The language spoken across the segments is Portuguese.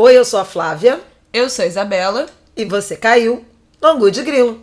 Oi, eu sou a Flávia. Eu sou a Isabela. E você caiu no Angu de Grilo.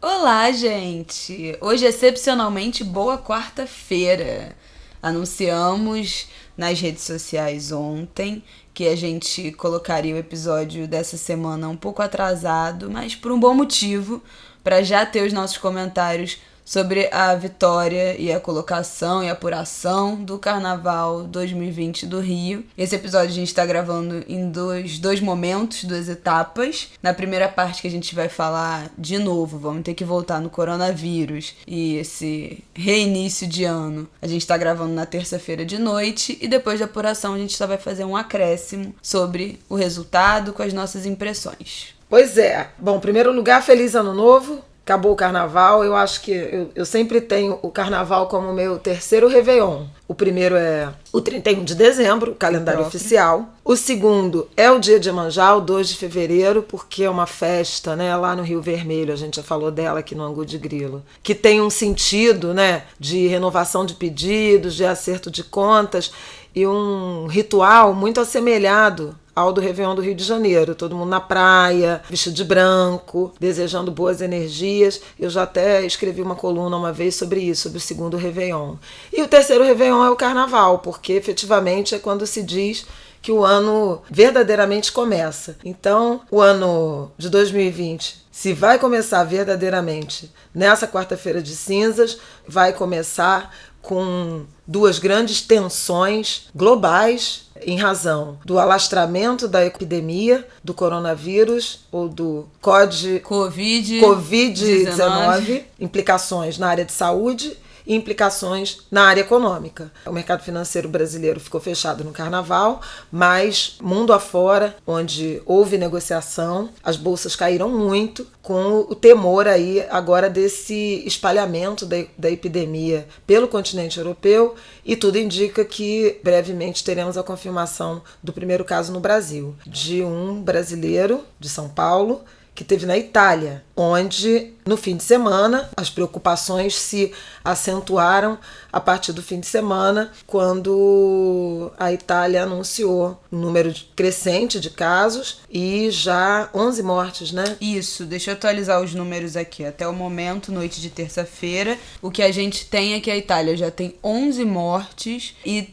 Olá, gente! Hoje, excepcionalmente, boa quarta-feira. Anunciamos nas redes sociais ontem que a gente colocaria o episódio dessa semana um pouco atrasado, mas por um bom motivo, para já ter os nossos comentários sobre a vitória e a colocação e apuração do Carnaval 2020 do Rio. Esse episódio a gente está gravando em dois momentos, duas etapas. Na primeira parte que a gente vai falar de novo, vamos ter que voltar no coronavírus e esse reinício de ano. A gente está gravando na terça-feira de noite e depois da apuração a gente só vai fazer um acréscimo sobre o resultado com as nossas impressões. Pois é. Bom, em primeiro lugar, feliz ano novo. Acabou o carnaval, eu acho que eu sempre tenho o carnaval como meu terceiro Réveillon. O primeiro é o 31 de dezembro, o calendário oficial. O segundo é o dia de Iemanjá, o 2 de fevereiro, porque é uma festa, né, lá no Rio Vermelho, a gente já falou dela aqui no Angu de Grilo, que tem um sentido, né, de renovação de pedidos, de acerto de contas e um ritual muito assemelhado ao do Réveillon do Rio de Janeiro, todo mundo na praia, vestido de branco, desejando boas energias. Eu já até escrevi uma coluna uma vez sobre isso, sobre o segundo Réveillon. E o terceiro Réveillon é o Carnaval, porque efetivamente é quando se diz que o ano verdadeiramente começa. Então, o ano de 2020, se vai começar verdadeiramente nessa quarta-feira de cinzas, vai começar com duas grandes tensões globais em razão do alastramento da epidemia do coronavírus ou do Covid-19, implicações na área de saúde e implicações na área econômica. O mercado financeiro brasileiro ficou fechado no carnaval, mas mundo afora, onde houve negociação, as bolsas caíram muito com o temor aí agora desse espalhamento da epidemia pelo continente europeu, e tudo indica que brevemente teremos a confirmação do primeiro caso no Brasil, de um brasileiro de São Paulo que teve na Itália, onde no fim de semana as preocupações se acentuaram a partir do fim de semana, quando a Itália anunciou um número crescente de casos e já 11 mortes, né? Isso, deixa eu atualizar os números aqui. Até o momento, noite de terça-feira, o que a gente tem é que a Itália já tem 11 mortes e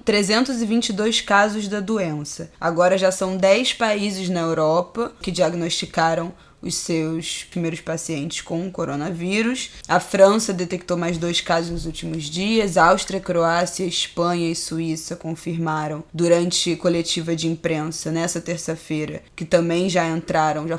322 casos da doença. Agora já são 10 países na Europa que diagnosticaram os seus primeiros pacientes com coronavírus. A França detectou mais 2 casos nos últimos dias. A Áustria, Croácia, Espanha e Suíça confirmaram durante coletiva de imprensa nessa terça-feira que também já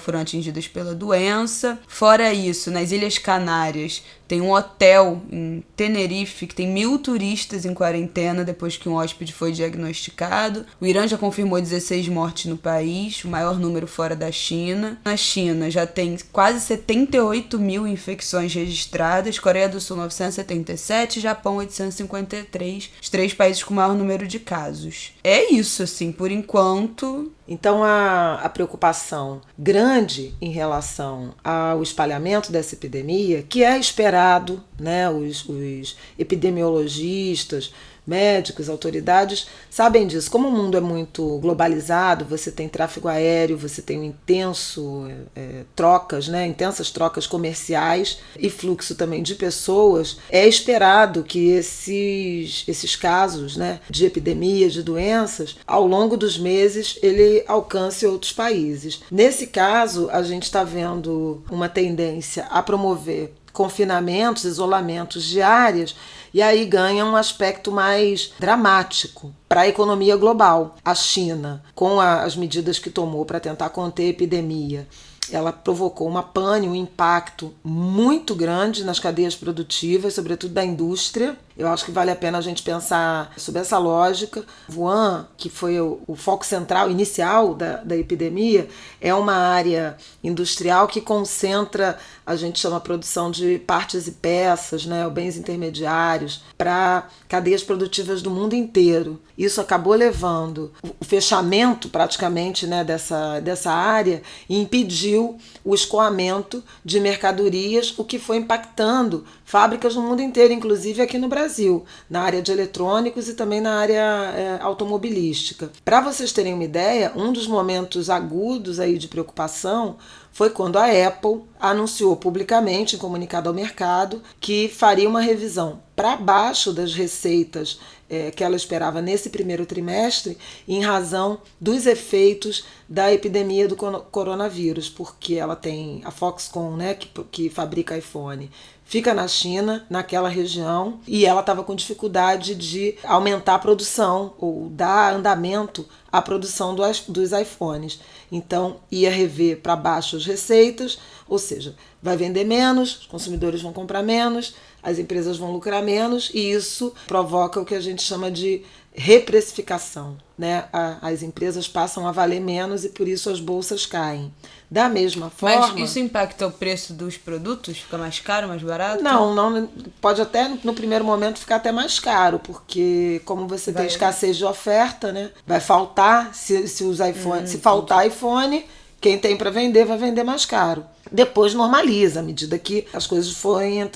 foram atingidas pela doença. Fora isso, nas Ilhas Canárias tem um hotel em Tenerife que tem 1.000 turistas em quarentena depois que um hóspede foi diagnosticado. O Irã já confirmou 16 mortes no país, o maior número fora da China. Na China já tem quase 78 mil infecções registradas, Coreia do Sul 977, Japão 853, os 3 países com o maior número de casos. É isso, assim, por enquanto. Então a preocupação grande em relação ao espalhamento dessa epidemia, que é esperado, né, os epidemiologistas, médicos, autoridades sabem disso. Como o mundo é muito globalizado, você tem tráfego aéreo, você tem intensas trocas comerciais e fluxo também de pessoas, é esperado que esses casos, né, de epidemia, de doenças, ao longo dos meses, ele alcance outros países. Nesse caso, a gente está vendo uma tendência a promover confinamentos, isolamentos de áreas, e aí ganha um aspecto mais dramático para a economia global. A China, com as medidas que tomou para tentar conter a epidemia, ela provocou uma pane, um impacto muito grande nas cadeias produtivas, sobretudo da indústria. Eu acho que vale a pena a gente pensar sobre essa lógica. Wuhan, que foi o foco central inicial da epidemia, é uma área industrial que concentra, a gente chama a produção de partes e peças, né, bens intermediários, para cadeias produtivas do mundo inteiro. Isso acabou levando o fechamento praticamente, né, dessa área e impediu o escoamento de mercadorias, o que foi impactando fábricas no mundo inteiro, inclusive aqui no Brasil, na área de eletrônicos e também na área automobilística. Para vocês terem uma ideia, um dos momentos agudos aí de preocupação foi quando a Apple anunciou publicamente, em comunicado ao mercado, que faria uma revisão para baixo das receitas que ela esperava nesse primeiro trimestre, em razão dos efeitos da epidemia do coronavírus, porque ela tem a Foxconn, né, que fabrica iPhone, fica na China, naquela região, e ela estava com dificuldade de aumentar a produção ou dar andamento à produção dos iPhones. Então, ia rever para baixo as receitas, ou seja, vai vender menos, os consumidores vão comprar menos, as empresas vão lucrar menos, e isso provoca o que a gente chama de reprecificação, né? As empresas passam a valer menos e por isso as bolsas caem. Da mesma forma... Mas isso impacta o preço dos produtos? Fica mais caro, mais barato? Não, pode até no primeiro momento ficar até mais caro, porque como você tem escassez de oferta, né? Vai faltar, se os iPhone, se faltar iPhone, quem tem para vender vai vender mais caro. Depois normaliza, à medida que as coisas forem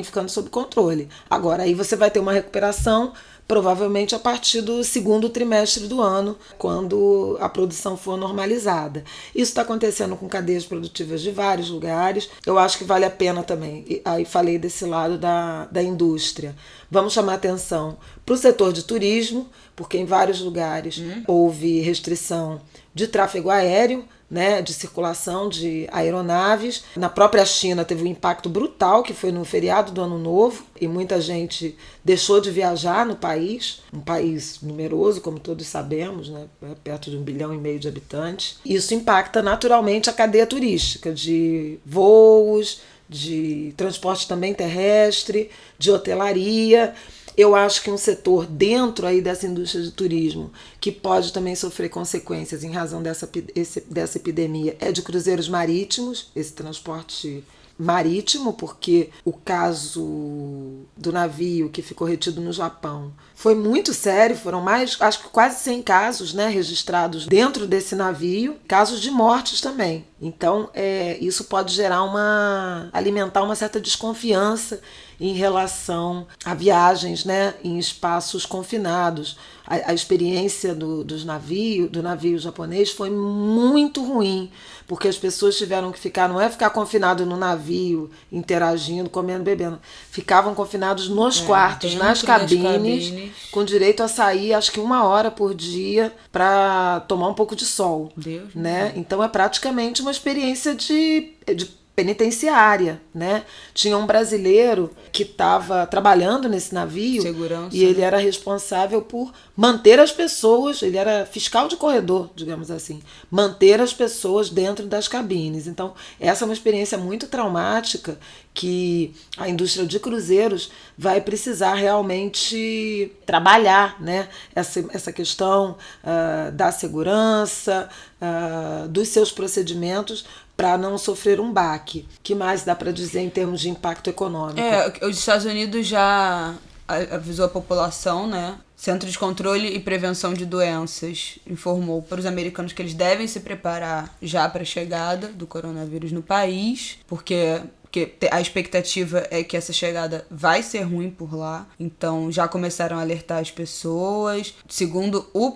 ficando sob controle. Agora, aí você vai ter uma recuperação, provavelmente a partir do segundo trimestre do ano, quando a produção for normalizada. Isso está acontecendo com cadeias produtivas de vários lugares. Eu acho que vale a pena também. Aí falei desse lado da indústria. Vamos chamar atenção para o setor de turismo, porque em vários lugares houve restrição de tráfego aéreo, né, de circulação de aeronaves. Na própria China teve um impacto brutal, que foi no feriado do Ano Novo, e muita gente deixou de viajar no país, um país numeroso, como todos sabemos, né, perto de 1,5 bilhão de habitantes. Isso impacta naturalmente a cadeia turística, de voos, de transporte também terrestre, de hotelaria. Eu acho que um setor dentro aí dessa indústria de turismo que pode também sofrer consequências em razão dessa epidemia é de cruzeiros marítimos, esse transporte marítimo, porque o caso do navio que ficou retido no Japão foi muito sério, foram acho que quase 100 casos, né, registrados dentro desse navio, casos de mortes também. Então, isso pode alimentar uma certa desconfiança em relação a viagens, né, em espaços confinados. A experiência do navio japonês foi muito ruim, porque as pessoas tiveram que ficar, não é ficar confinado no navio, interagindo, comendo, bebendo. Ficavam confinados nos quartos, nas cabines, com direito a sair, acho que 1 hora por dia, para tomar um pouco de sol. Deus, né? Então é praticamente uma experiência de penitenciária, né? Tinha um brasileiro que estava trabalhando nesse navio, segurança, e ele era responsável por manter as pessoas, ele era fiscal de corredor, digamos assim, manter as pessoas dentro das cabines. Então, essa é uma experiência muito traumática que a indústria de cruzeiros vai precisar realmente trabalhar, né? Essa questão da segurança, dos seus procedimentos, para não sofrer um baque. O que mais dá para dizer em termos de impacto econômico? Os Estados Unidos já avisou a população, né? Centro de Controle e Prevenção de Doenças informou para os americanos que eles devem se preparar já para a chegada do coronavírus no país, porque a expectativa é que essa chegada vai ser ruim por lá. Então já começaram a alertar as pessoas. Segundo o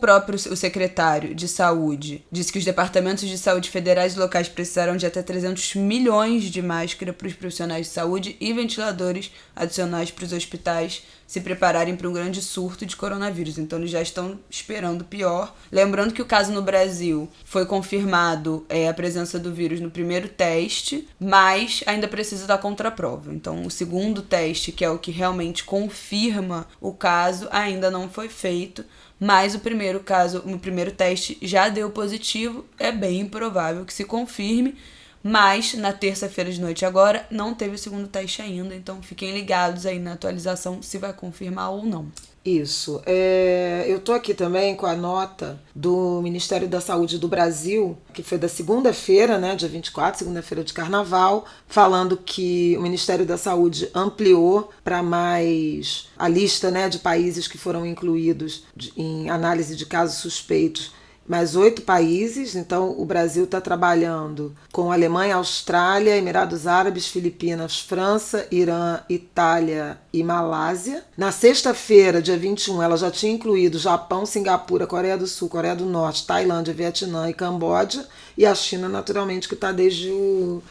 secretário de saúde, disse que os departamentos de saúde federais e locais precisarão de até 300 milhões de máscaras para os profissionais de saúde e ventiladores adicionais para os hospitais se prepararem para um grande surto de coronavírus. Então eles já estão esperando o pior. Lembrando que o caso no Brasil foi confirmado a presença do vírus no primeiro teste, mas ainda precisa da contraprova. Então o segundo teste, que é o que realmente confirma o caso, ainda não foi feito, mas o primeiro teste já deu positivo. É bem improvável que se confirme, mas na terça-feira de noite agora não teve o segundo teste ainda, então fiquem ligados aí na atualização se vai confirmar ou não. Isso. Eu estou aqui também com a nota do Ministério da Saúde do Brasil, que foi da segunda-feira, né, dia 24, segunda-feira de Carnaval, falando que o Ministério da Saúde ampliou para mais a lista, né, de países que foram incluídos em análise de casos suspeitos mais 8 países. Então, o Brasil está trabalhando com Alemanha, Austrália, Emirados Árabes, Filipinas, França, Irã, Itália e Malásia. Na sexta-feira, dia 21, ela já tinha incluído Japão, Singapura, Coreia do Sul, Coreia do Norte, Tailândia, Vietnã e Camboja. E a China, naturalmente, que está desde o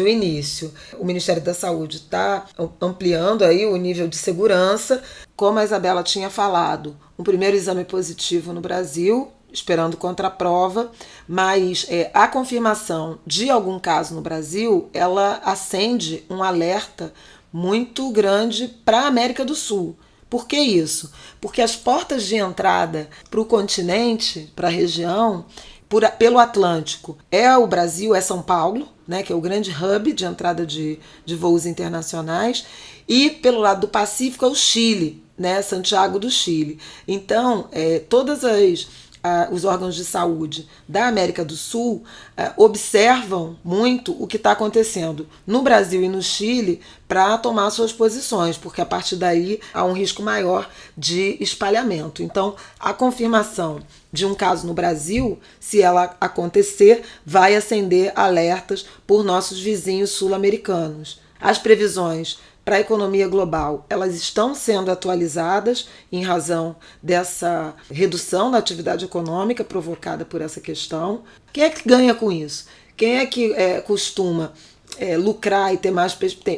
início. O Ministério da Saúde está ampliando aí o nível de segurança. Como a Isabela tinha falado, um primeiro exame positivo no Brasil, esperando contraprova, mas a confirmação de algum caso no Brasil, ela acende um alerta muito grande para a América do Sul. Por que isso? Porque as portas de entrada para o continente, para a região, pelo Atlântico, é o Brasil, é São Paulo, né, que é o grande hub de entrada de voos internacionais, e pelo lado do Pacífico é o Chile, né, Santiago do Chile. Então, todas os órgãos de saúde da América do Sul observam muito o que está acontecendo no Brasil e no Chile para tomar suas posições, porque a partir daí há um risco maior de espalhamento. Então, a confirmação de um caso no Brasil, se ela acontecer, vai acender alertas por nossos vizinhos sul-americanos. As previsões para a economia global, elas estão sendo atualizadas em razão dessa redução da atividade econômica provocada por essa questão. Quem é que ganha com isso? Quem é que costuma lucrar e ter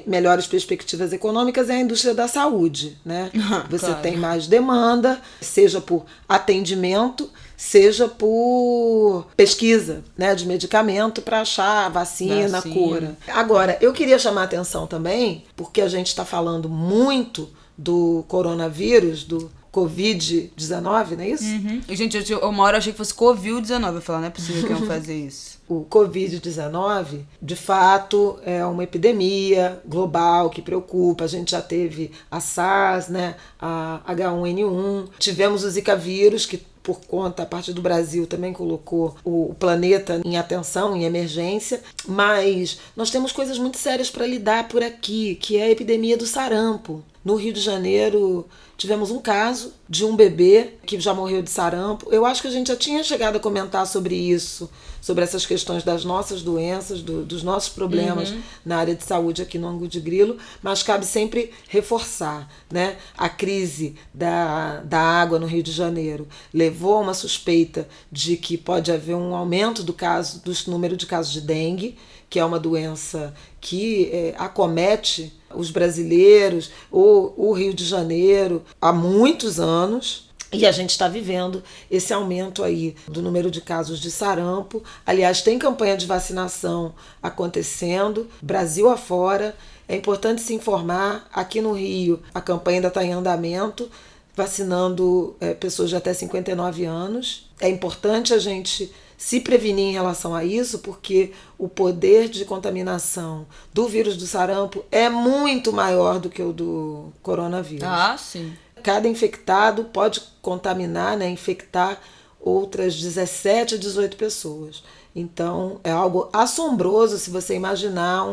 melhores perspectivas econômicas? É a indústria da saúde, né? Você claro. Tem mais demanda, seja por atendimento, seja por pesquisa, né, de medicamento para achar vacina, cura. Agora, eu queria chamar a atenção também, porque a gente está falando muito do coronavírus, do Covid-19, não é isso? Uhum. Gente, uma hora eu achei que fosse Covid-19. Eu falei, não é possível que iam fazer isso. O Covid-19, de fato, é uma epidemia global que preocupa. A gente já teve a SARS, né, a H1N1. Tivemos o Zika vírus, que por conta, a partir do Brasil, também colocou o planeta em atenção, em emergência. Mas nós temos coisas muito sérias para lidar por aqui, que é a epidemia do sarampo. No Rio de Janeiro, tivemos um caso de um bebê que já morreu de sarampo. Eu acho que a gente já tinha chegado a comentar sobre isso, sobre essas questões das nossas doenças, dos nossos problemas na área de saúde aqui no Angu de Grilo, mas cabe sempre reforçar, né? A crise da água no Rio de Janeiro levou a uma suspeita de que pode haver um aumento do número de casos de dengue, que é uma doença que acomete os brasileiros, o Rio de Janeiro, há muitos anos. E a gente está vivendo esse aumento aí do número de casos de sarampo. Aliás, tem campanha de vacinação acontecendo, Brasil afora. É importante se informar. Aqui no Rio, a campanha ainda está em andamento, vacinando pessoas de até 59 anos. É importante a gente se prevenir em relação a isso, porque o poder de contaminação do vírus do sarampo é muito maior do que o do coronavírus. Ah, sim. Cada infectado pode contaminar, né, infectar outras 17 a 18 pessoas. Então, é algo assombroso se você imaginar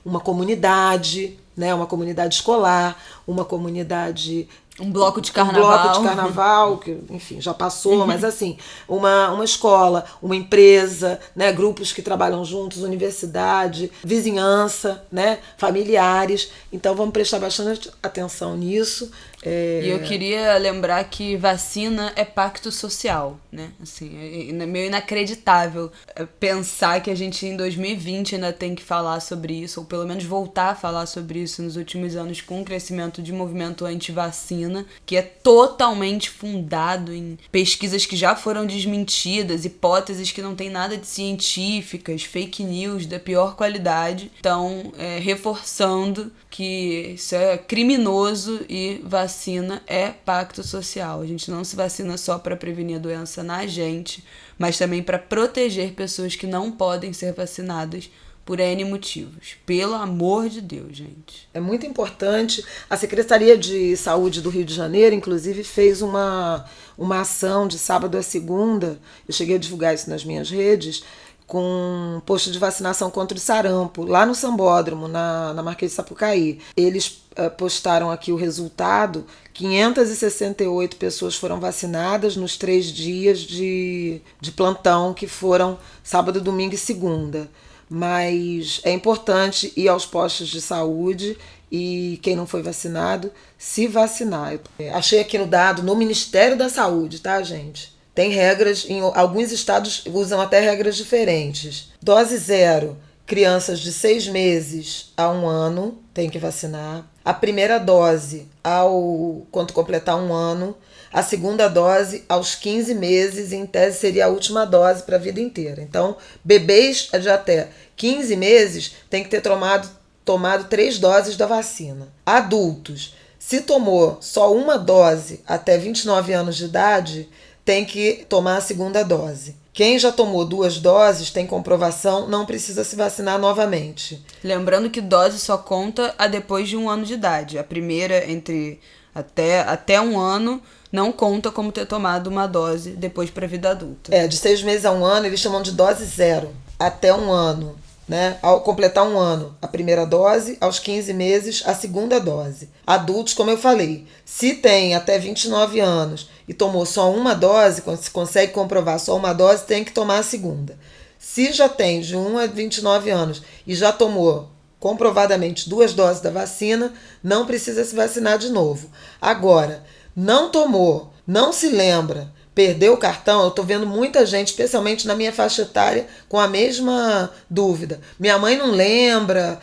uma comunidade, né, uma comunidade escolar, uma comunidade... Um bloco de carnaval. Um bloco de carnaval, que, enfim, já passou, mas assim, uma escola, uma empresa, né, grupos que trabalham juntos, universidade, vizinhança, né, familiares. Então, vamos prestar bastante atenção nisso. E eu queria lembrar que vacina é pacto social, né? Assim, é meio inacreditável pensar que a gente em 2020 ainda tem que falar sobre isso, ou pelo menos voltar a falar sobre isso nos últimos anos, com o crescimento de movimento anti-vacina, que é totalmente fundado em pesquisas que já foram desmentidas, hipóteses que não tem nada de científicas, fake news da pior qualidade. Então, reforçando que isso é criminoso e vacina é pacto social. A gente não se vacina só para prevenir a doença na gente, mas também para proteger pessoas que não podem ser vacinadas por N motivos. Pelo amor de Deus, gente. É muito importante. A Secretaria de Saúde do Rio de Janeiro, inclusive, fez uma ação de sábado a segunda, eu cheguei a divulgar isso nas minhas redes, com um posto de vacinação contra o sarampo, lá no Sambódromo, na Marquês de Sapucaí. Eles postaram aqui o resultado: 568 pessoas foram vacinadas nos 3 dias de plantão, que foram sábado, domingo e segunda. Mas é importante ir aos postos de saúde e quem não foi vacinado, se vacinar. Achei aqui no dado, no Ministério da Saúde, tá, gente? Tem regras, em alguns estados usam até regras diferentes. Dose 0, crianças de 6 meses a 1 ano, tem que vacinar. A primeira dose quando completar 1 ano. A segunda dose aos 15 meses, em tese seria a última dose para a vida inteira. Então, bebês de até 15 meses têm que ter tomado 3 doses da vacina. Adultos, se tomou só uma dose até 29 anos de idade, tem que tomar a segunda dose. Quem já tomou 2 doses, tem comprovação, não precisa se vacinar novamente. Lembrando que dose só conta a depois de 1 ano de idade. A primeira, até 1 ano, não conta como ter tomado uma dose depois para a vida adulta. De 6 meses a 1 ano, eles chamam de dose 0. Até 1 ano. Né? Ao completar 1 ano, a primeira dose, aos 15 meses, a segunda dose. Adultos, como eu falei, se tem até 29 anos e tomou só uma dose, quando se consegue comprovar só uma dose, tem que tomar a segunda. Se já tem de 1 a 29 anos e já tomou comprovadamente 2 doses da vacina, não precisa se vacinar de novo. Agora, não tomou, não se lembra, perdeu o cartão, eu estou vendo muita gente, especialmente na minha faixa etária, com a mesma dúvida. Minha mãe não lembra,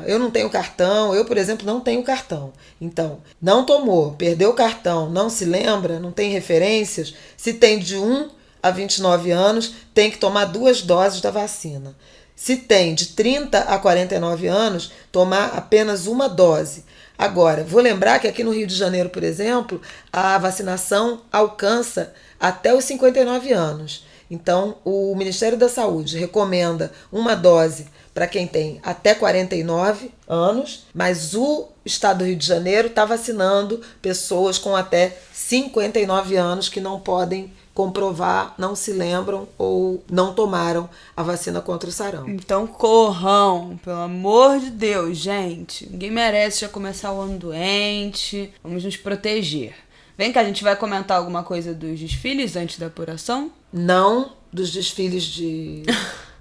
eu não tenho cartão, eu, por exemplo, não tenho cartão. Então, não tomou, perdeu o cartão, não se lembra, não tem referências, se tem de 1 a 29 anos, tem que tomar 2 doses da vacina. Se tem de 30 a 49 anos, tomar apenas uma dose. Agora, vou lembrar que aqui no Rio de Janeiro, por exemplo, a vacinação alcança até os 59 anos. Então, o Ministério da Saúde recomenda uma dose para quem tem até 49 anos, mas o Estado do Rio de Janeiro está vacinando pessoas com até 59 anos que não podem comprovar, não se lembram ou não tomaram a vacina contra o sarampo. Então corram, pelo amor de Deus, gente. Ninguém merece já começar o ano doente. Vamos nos proteger. Vem cá, a gente vai comentar alguma coisa dos desfiles antes da apuração? Não, dos desfiles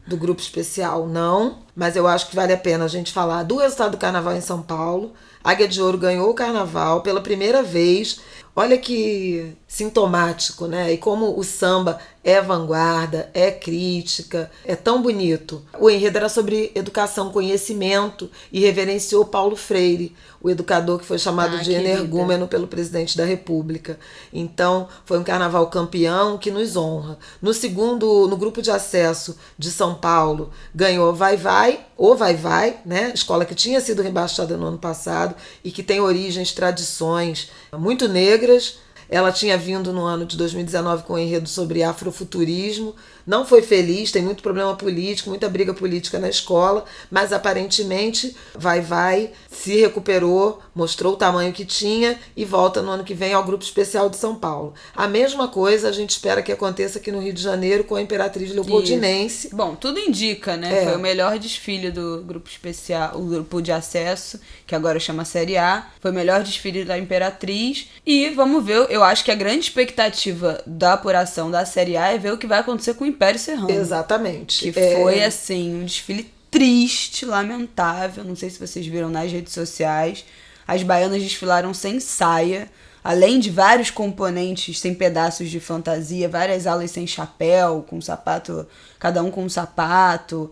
do grupo especial, não. Mas eu acho que vale a pena a gente falar do resultado do carnaval em São Paulo. Águia de Ouro ganhou o carnaval pela primeira vez. Olha que sintomático, né? E como o samba é vanguarda, é crítica, é tão bonito. O enredo era sobre educação, conhecimento e reverenciou Paulo Freire, o educador que foi chamado de energúmeno pelo presidente da República. Então, foi um carnaval campeão que nos honra. No grupo de acesso de São Paulo, ganhou Vai, né? Escola que tinha sido rebaixada no ano passado e que tem origens, tradições muito negras. Ela tinha vindo no ano de 2019 com um enredo sobre afrofuturismo. Não foi feliz, tem muito problema político, muita briga política na escola, mas aparentemente Vai se recuperou, mostrou o tamanho que tinha e volta no ano que vem ao Grupo Especial de São Paulo. A mesma coisa a gente espera que aconteça aqui no Rio de Janeiro com a Imperatriz Leopoldinense. Isso. Bom, tudo indica, né? Foi o melhor desfile do Grupo Especial, o Grupo de Acesso, que agora chama Série A. Foi o melhor desfile da Imperatriz. E vamos ver, eu acho que a grande expectativa da apuração da Série A é ver o que vai acontecer com o Império Serrano. Exatamente. Que foi, assim, um desfile triste, lamentável. Não sei se vocês viram nas redes sociais. As baianas desfilaram sem saia, além de vários componentes sem pedaços de fantasia, várias alas sem chapéu, com sapato, cada um com um sapato.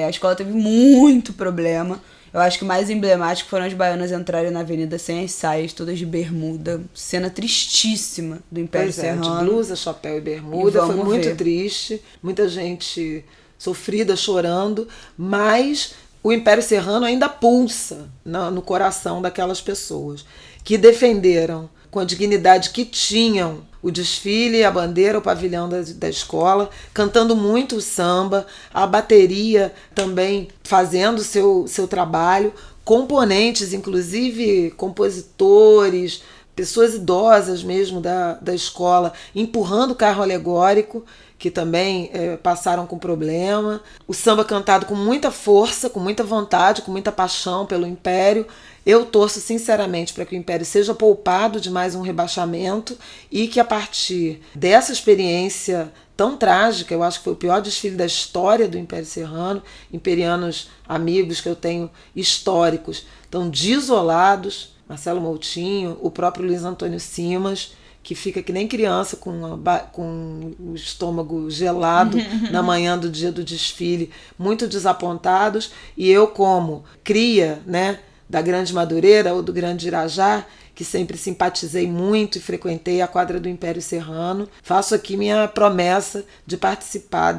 A escola teve muito problema. Eu acho que o mais emblemático foram as baianas entrarem na avenida sem as saias, todas de bermuda. Cena tristíssima do Império Serrano. De blusa, chapéu e bermuda. Foi muito triste. Muita gente sofrida, chorando. Mas o Império Serrano ainda pulsa no coração daquelas pessoas que defenderam com a dignidade que tinham o desfile, a bandeira, o pavilhão da escola, cantando muito o samba, a bateria também fazendo seu trabalho, componentes, inclusive compositores, pessoas idosas mesmo da escola empurrando o carro alegórico, que também passaram com problema. O samba cantado com muita força, com muita vontade, com muita paixão pelo Império. Eu torço sinceramente para que o Império seja poupado de mais um rebaixamento e que a partir dessa experiência tão trágica, eu acho que foi o pior desfile da história do Império Serrano, imperianos amigos que eu tenho históricos, tão desolados, Marcelo Moutinho, o próprio Luiz Antônio Simas, que fica que nem criança com o estômago gelado na manhã do dia do desfile, muito desapontados, e eu como cria, né, da Grande Madureira ou do Grande Irajá, que sempre simpatizei muito e frequentei a quadra do Império Serrano, faço aqui minha promessa de participar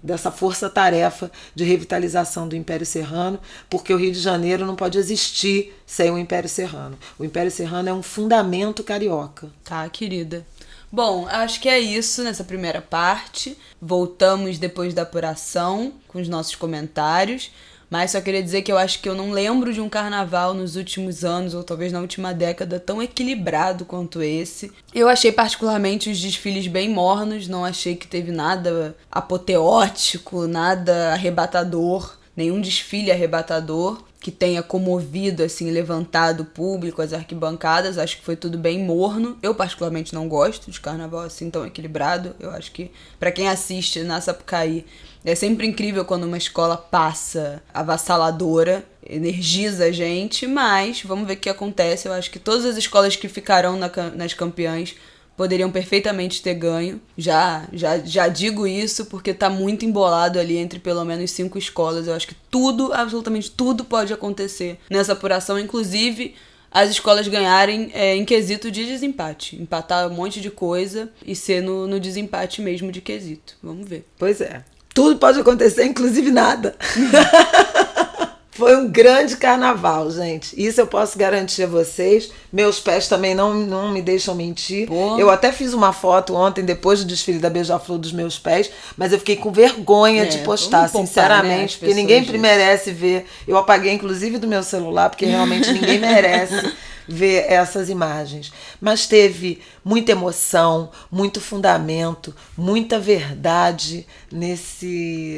dessa força-tarefa de revitalização do Império Serrano, porque o Rio de Janeiro não pode existir sem o Império Serrano. O Império Serrano é um fundamento carioca. Tá, querida. Bom, acho que é isso nessa primeira parte. Voltamos depois da apuração com os nossos comentários. Mas só queria dizer que eu acho que eu não lembro de um carnaval nos últimos anos, ou talvez na última década, tão equilibrado quanto esse. Eu achei particularmente os desfiles bem mornos, não achei que teve nada apoteótico, nada arrebatador, nenhum desfile arrebatador que tenha comovido, assim, levantado o público, as arquibancadas. Acho que foi tudo bem morno. Eu particularmente não gosto de carnaval assim tão equilibrado. Eu acho que pra quem assiste na Sapucaí, é sempre incrível quando uma escola passa avassaladora, energiza a gente, mas vamos ver o que acontece. Eu acho que todas as escolas que ficarão nas campeãs poderiam perfeitamente ter ganho. Já digo isso porque tá muito embolado ali entre pelo menos 5 escolas. Eu acho que tudo, absolutamente tudo pode acontecer nessa apuração, inclusive as escolas ganharem em quesito de desempate. Empatar um monte de coisa e ser no desempate mesmo de quesito. Vamos ver. Pois é. Tudo pode acontecer, inclusive nada. Foi um grande carnaval, gente. Isso eu posso garantir a vocês. Meus pés também não me deixam mentir. Pô. Eu até fiz uma foto ontem, depois do desfile da Beija-Flor, dos meus pés, mas eu fiquei com vergonha de postar, sinceramente, porque ninguém merece ver. Eu apaguei, inclusive, do meu celular, porque realmente ninguém merece ver essas imagens. Mas teve muita emoção, muito fundamento, muita verdade nesse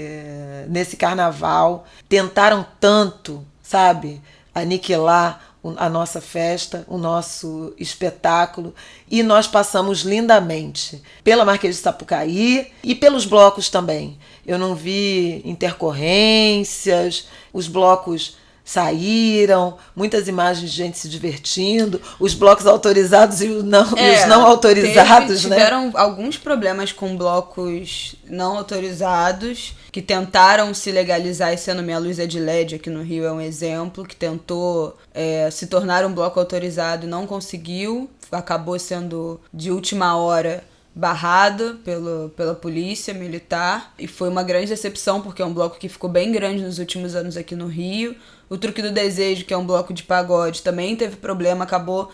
carnaval. Tentaram tanto, sabe, aniquilar a nossa festa, o nosso espetáculo, e nós passamos lindamente pela Marquês de Sapucaí e pelos blocos também. Eu não vi intercorrências, os blocos saíram, muitas imagens de gente se divertindo, os blocos autorizados e os não autorizados, tiveram alguns problemas com blocos não autorizados que tentaram se legalizar. Esse ano Minha Luz é de LED aqui no Rio é um exemplo, que tentou se tornar um bloco autorizado e não conseguiu, acabou sendo de última hora barrado pela polícia militar, e foi uma grande decepção porque é um bloco que ficou bem grande nos últimos anos aqui no Rio. O Truque do Desejo, que é um bloco de pagode, também teve problema, acabou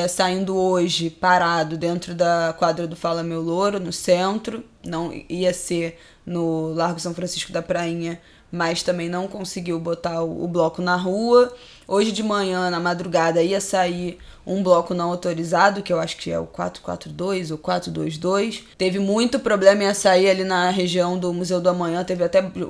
saindo hoje parado dentro da quadra do Fala Meu Louro, no centro. Não ia ser no Largo São Francisco da Prainha, mas também não conseguiu botar o bloco na rua. Hoje de manhã, na madrugada, ia sair um bloco não autorizado, que eu acho que é o 442 ou 422. Teve muito problema, ia sair ali na região do Museu do Amanhã.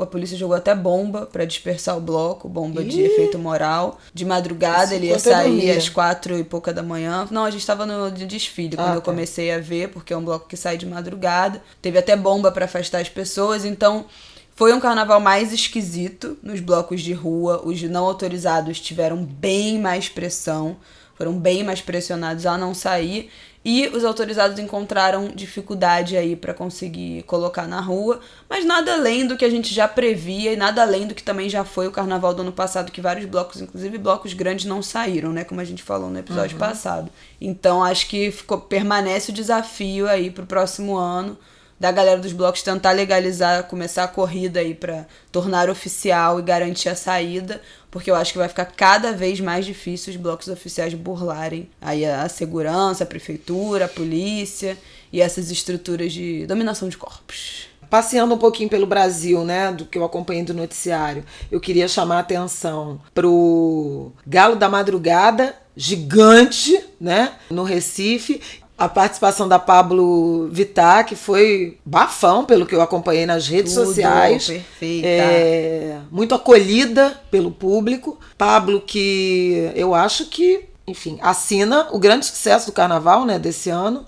A polícia jogou até bomba para dispersar o bloco, bomba de efeito moral. De madrugada ele ia sair às 4 e pouca da manhã. Não, a gente estava no desfile quando eu comecei a ver, porque é um bloco que sai de madrugada. Teve até bomba para afastar as pessoas, então foi um carnaval mais esquisito nos blocos de rua. Os não autorizados tiveram bem mais pressão, foram bem mais pressionados a não sair, e os autorizados encontraram dificuldade aí para conseguir colocar na rua, mas nada além do que a gente já previa e nada além do que também já foi o carnaval do ano passado, que vários blocos, inclusive blocos grandes, não saíram, né, como a gente falou no episódio passado. Então acho que permanece o desafio aí pro próximo ano da galera dos blocos tentar legalizar, começar a corrida aí para tornar oficial e garantir a saída, porque eu acho que vai ficar cada vez mais difícil os blocos oficiais burlarem aí a segurança, a prefeitura, a polícia e essas estruturas de dominação de corpos. passeando um pouquinho pelo Brasil, né, do que eu acompanhei do noticiário, eu queria chamar a atenção pro Galo da Madrugada, gigante, né, no Recife. A participação da Pablo Vittar, que foi bafão, pelo que eu acompanhei nas redes sociais. Perfeita. Muito acolhida pelo público. Pablo, que eu acho que, enfim, assina o grande sucesso do carnaval, né, desse ano.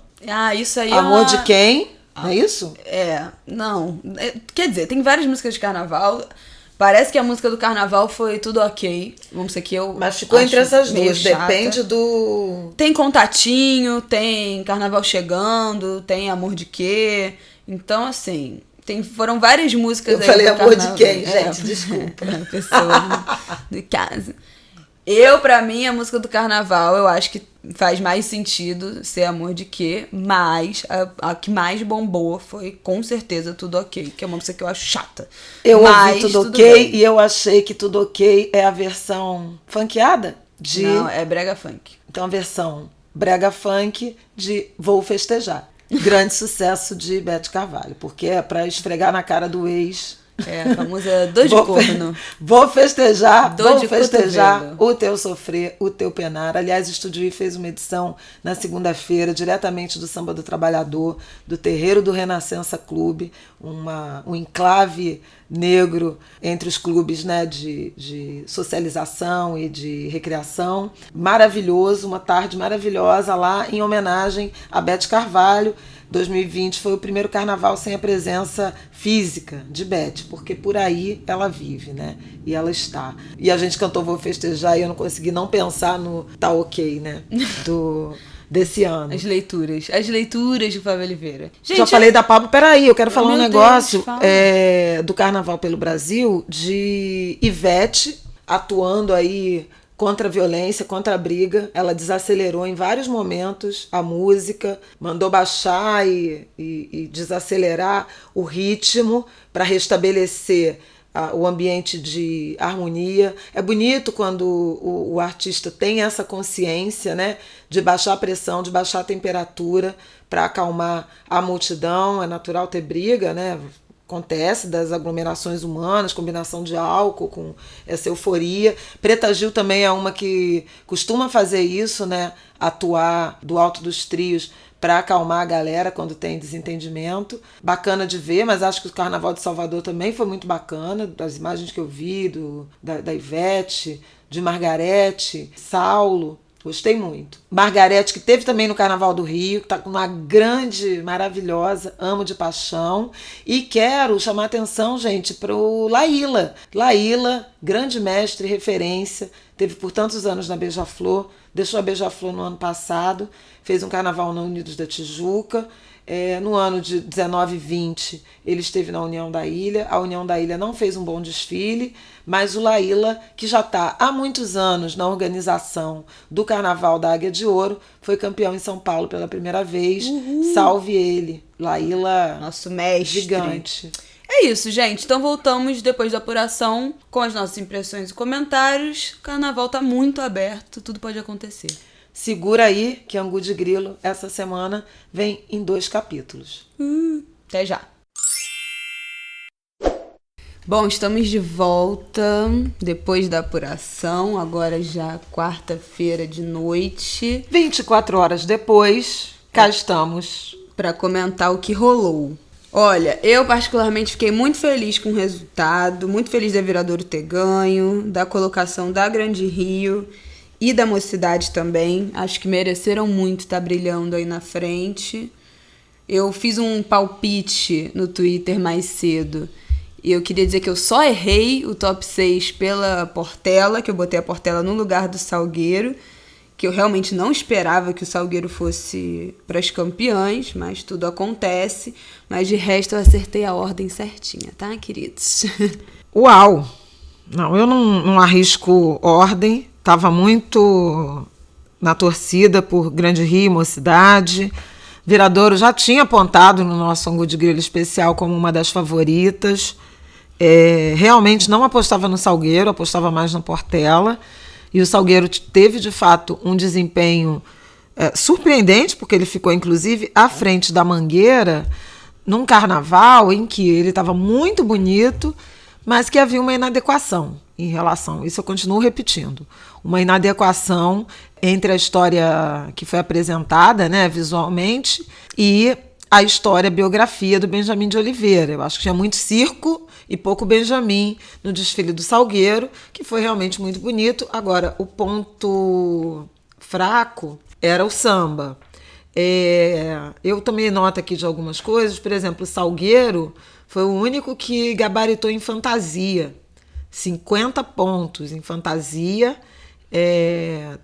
Isso aí Amor de Quem, não é isso? Não. Quer dizer, tem várias músicas de carnaval. Parece que a música do carnaval foi Tudo Ok. Vamos dizer que eu. Mas ficou entre essas duas, chata. Depende do. Tem Contatinho, tem Carnaval Chegando, tem Amor de Quê. Então, assim, foram várias músicas eu falei Amor carnaval. De Quem, gente, desculpa. A pessoa do caso. Pra mim, a música do carnaval, eu acho que faz mais sentido ser Amor de Quê, mas a que mais bombou foi, com certeza, Tudo Ok, que é uma música que eu acho chata. Eu ouvi Tudo Ok bem. E eu achei que Tudo Ok é a versão funkeada de... Não, é brega funk. Então, a versão brega funk de Vou Festejar. Grande sucesso de Beth Carvalho, porque é pra esfregar na cara do ex... A famosa dor de corno. Vou festejar, dor vou festejar o teu sofrer, o teu penar. Aliás, o Estúdio I fez uma edição na segunda-feira, diretamente do Samba do Trabalhador, do terreiro do Renascença Clube, um enclave negro entre os clubes, né, de socialização e de recreação. Maravilhoso, uma tarde maravilhosa lá em homenagem a Beth Carvalho. 2020 foi o primeiro carnaval sem a presença física de Beth, porque por aí ela vive, né? E ela está. E a gente cantou Vou Festejar e eu não consegui não pensar no Tá Ok, né? Desse ano. As leituras de Fábio Oliveira. Gente, já falei da Pablo, peraí, eu quero falar um negócio Deus, do Carnaval pelo Brasil, de Ivete atuando aí contra a violência, contra a briga. Ela desacelerou em vários momentos a música, mandou baixar e desacelerar o ritmo para restabelecer o ambiente de harmonia. É bonito quando o artista tem essa consciência, né, de baixar a pressão, de baixar a temperatura para acalmar a multidão. É natural ter briga, né? Acontece das aglomerações humanas, combinação de álcool com essa euforia. Preta Gil também é uma que costuma fazer isso, né? Atuar do alto dos trios para acalmar a galera quando tem desentendimento. Bacana de ver, mas acho que o Carnaval de Salvador também foi muito bacana, das imagens que eu vi, da Ivete, de Margarete, Saulo. Gostei muito. Margarete, que teve também no Carnaval do Rio, que tá com uma grande, maravilhosa, amo de paixão. E quero chamar a atenção, gente, pro Laíla. Laíla, grande mestre, referência, teve por tantos anos na Beija-Flor, deixou a Beija-Flor no ano passado, fez um carnaval na Unidos da Tijuca. No ano de 19 e 20, ele esteve na União da Ilha. A União da Ilha não fez um bom desfile, mas o Laíla, que já está há muitos anos na organização do Carnaval da Águia de Ouro, foi campeão em São Paulo pela primeira vez. Uhul. Salve ele, Laíla, nosso mestre. Gigante. É isso, gente. Então voltamos depois da apuração com as nossas impressões e comentários. O Carnaval tá muito aberto, tudo pode acontecer. Segura aí que Angu de Grilo essa semana vem em 2 capítulos. Até já. Bom, estamos de volta depois da apuração, agora já quarta-feira de noite. 24 horas depois, cá estamos. Para comentar o que rolou. Olha, eu particularmente fiquei muito feliz com o resultado, muito feliz da Viradouro ter ganho, da colocação da Grande Rio e da Mocidade também. Acho que mereceram muito estar brilhando aí na frente. Eu fiz um palpite no Twitter mais cedo. E eu queria dizer que eu só errei o top 6 pela Portela, que eu botei a Portela no lugar do Salgueiro, que eu realmente não esperava que o Salgueiro fosse para as campeãs, mas tudo acontece. Mas de resto eu acertei a ordem certinha, tá, queridos? Uau! Não, eu não arrisco ordem. Estava muito na torcida por Grande Rio, Mocidade. Viradouro já tinha apontado no nosso Angu de Grilo especial como uma das favoritas. Realmente não apostava no Salgueiro, apostava mais na Portela. E o Salgueiro teve, de fato, um desempenho surpreendente, porque ele ficou, inclusive, à frente da Mangueira num carnaval em que ele estava muito bonito, mas que havia uma inadequação em relação, isso eu continuo repetindo, uma inadequação entre a história que foi apresentada, né, visualmente, e a história, a biografia do Benjamin de Oliveira. Eu acho que tinha muito circo e pouco Benjamin no desfile do Salgueiro, que foi realmente muito bonito. Agora, o ponto fraco era o samba. Eu tomei nota aqui de algumas coisas, por exemplo, o Salgueiro foi o único que gabaritou em fantasia, 50 pontos em fantasia.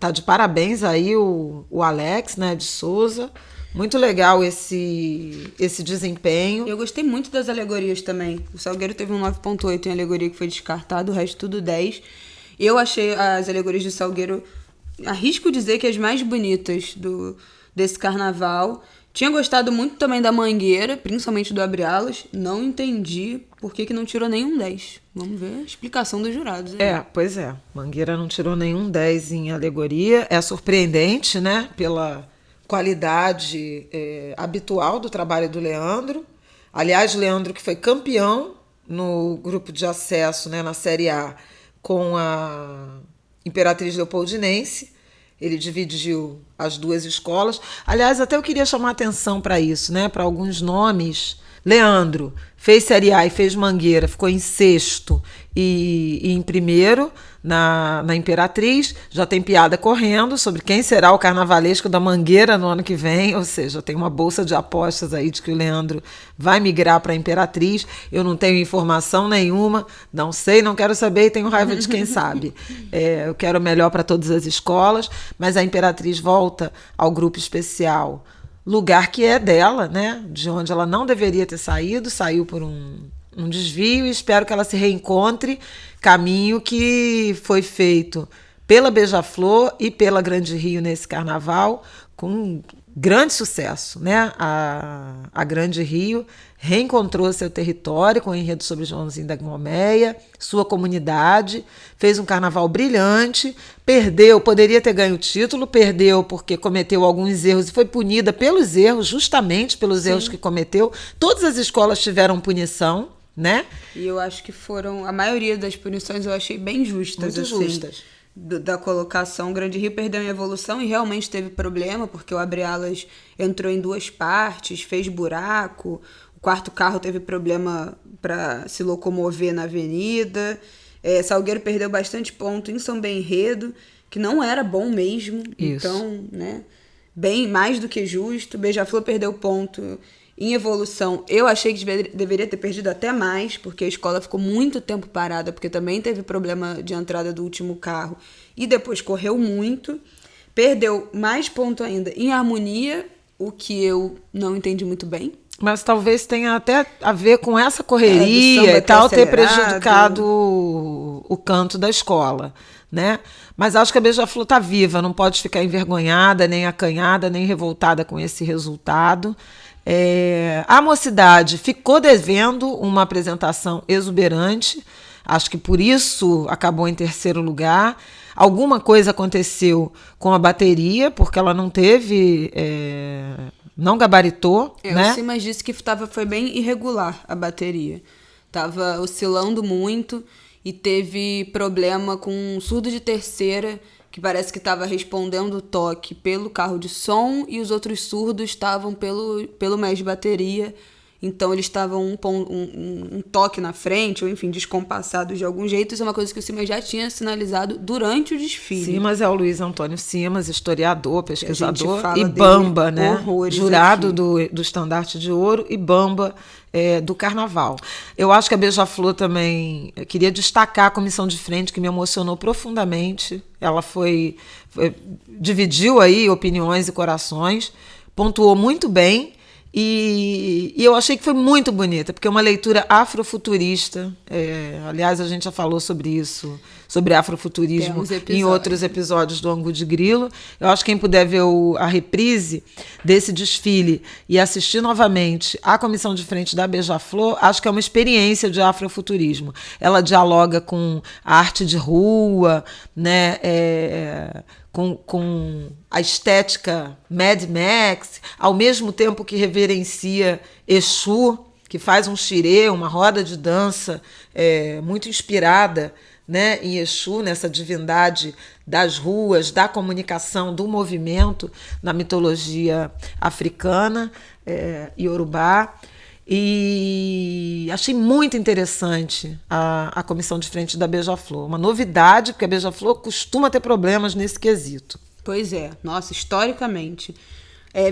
Tá de parabéns aí o Alex, né, de Souza. Muito legal esse desempenho. Eu gostei muito das alegorias também. O Salgueiro teve um 9.8 em alegoria que foi descartado, o resto tudo 10. Eu achei as alegorias do Salgueiro, arrisco dizer que as mais bonitas desse carnaval. Tinha gostado muito também da Mangueira, principalmente do Abre Alas. Não entendi por que não tirou nenhum 10. Vamos ver a explicação dos jurados. Pois é. Mangueira não tirou nenhum 10 em alegoria. É surpreendente, né? Pela qualidade habitual do trabalho do Leandro. Aliás, Leandro que foi campeão no grupo de acesso, né, na Série A, com a Imperatriz Leopoldinense. Ele dividiu as duas escolas. Aliás, até eu queria chamar atenção para isso, né? Para alguns nomes. Leandro fez Série A e fez Mangueira, ficou em sexto e em primeiro na Imperatriz. Já tem piada correndo sobre quem será o carnavalesco da Mangueira no ano que vem, ou seja, tem uma bolsa de apostas aí de que o Leandro vai migrar para a Imperatriz. Eu não tenho informação nenhuma, não sei, não quero saber e tenho raiva de quem sabe. Eu quero o melhor para todas as escolas, mas a Imperatriz volta ao grupo especial, lugar que é dela, né? De onde ela não deveria ter saído, saiu por um desvio, e espero que ela se reencontre, caminho que foi feito pela Beija-Flor e pela Grande Rio nesse carnaval, com grande sucesso, né? A Grande Rio reencontrou seu território com o enredo sobre Joãozinho da Gomeia, sua comunidade, fez um carnaval brilhante, perdeu, poderia ter ganho o título, perdeu porque cometeu alguns erros e foi punida pelos erros, justamente pelos erros que cometeu. Todas as escolas tiveram punição, né? E eu acho que a maioria das punições eu achei bem justas. Muito assim, justas. Da colocação. O Grande Rio perdeu em evolução e realmente teve problema, porque o Abre Alas entrou em duas partes, fez buraco, o quarto carro teve problema para se locomover na avenida. Salgueiro perdeu bastante ponto em São Benenredo, que não era bom mesmo. Isso. Então, né, bem mais do que justo. Beija-Flor perdeu ponto em evolução. Eu achei que deveria ter perdido até mais, porque a escola ficou muito tempo parada, porque também teve problema de entrada do último carro e depois correu muito. Perdeu mais ponto ainda em harmonia, o que eu não entendi muito bem. Mas talvez tenha até a ver com essa correria e tal, ter prejudicado o canto da escola, né? Mas acho que a Beija-Flor está viva, não pode ficar envergonhada, nem acanhada, nem revoltada com esse resultado. A Mocidade ficou devendo uma apresentação exuberante, acho que por isso acabou em terceiro lugar. Alguma coisa aconteceu com a bateria, porque ela não teve, não gabaritou. Né? O Simas disse que foi bem irregular a bateria, estava oscilando muito e teve problema com um surdo de terceira, que parece que estava respondendo o toque pelo carro de som e os outros surdos estavam pelo MES de bateria. Então eles estavam um toque na frente, ou enfim, descompassados de algum jeito. Isso é uma coisa que o Simas já tinha sinalizado durante o desfile. Simas é o Luiz Antônio Simas, historiador, pesquisador e bamba, né? Jurado do Estandarte de Ouro e bamba do Carnaval. Eu acho que a Beija-Flor também, eu queria destacar a comissão de frente, que me emocionou profundamente. Ela dividiu aí opiniões e corações, pontuou muito bem. E eu achei que foi muito bonita, porque é uma leitura afrofuturista. Aliás, a gente já falou sobre isso, sobre afrofuturismo em outros episódios do Angu de Grilo. Eu acho que quem puder ver a reprise desse desfile e assistir novamente a comissão de frente da Beija-Flor, acho que é uma experiência de afrofuturismo. Ela dialoga com a arte de rua, né? com a estética Mad Max, ao mesmo tempo que reverencia Exu, que faz um xirê, uma roda de dança muito inspirada, né, em Exu, nessa divindade das ruas, da comunicação, do movimento na mitologia africana, iorubá. E achei muito interessante a comissão de frente da Beija-Flor. Uma novidade, porque a Beija-Flor costuma ter problemas nesse quesito. Pois é. Nossa, historicamente.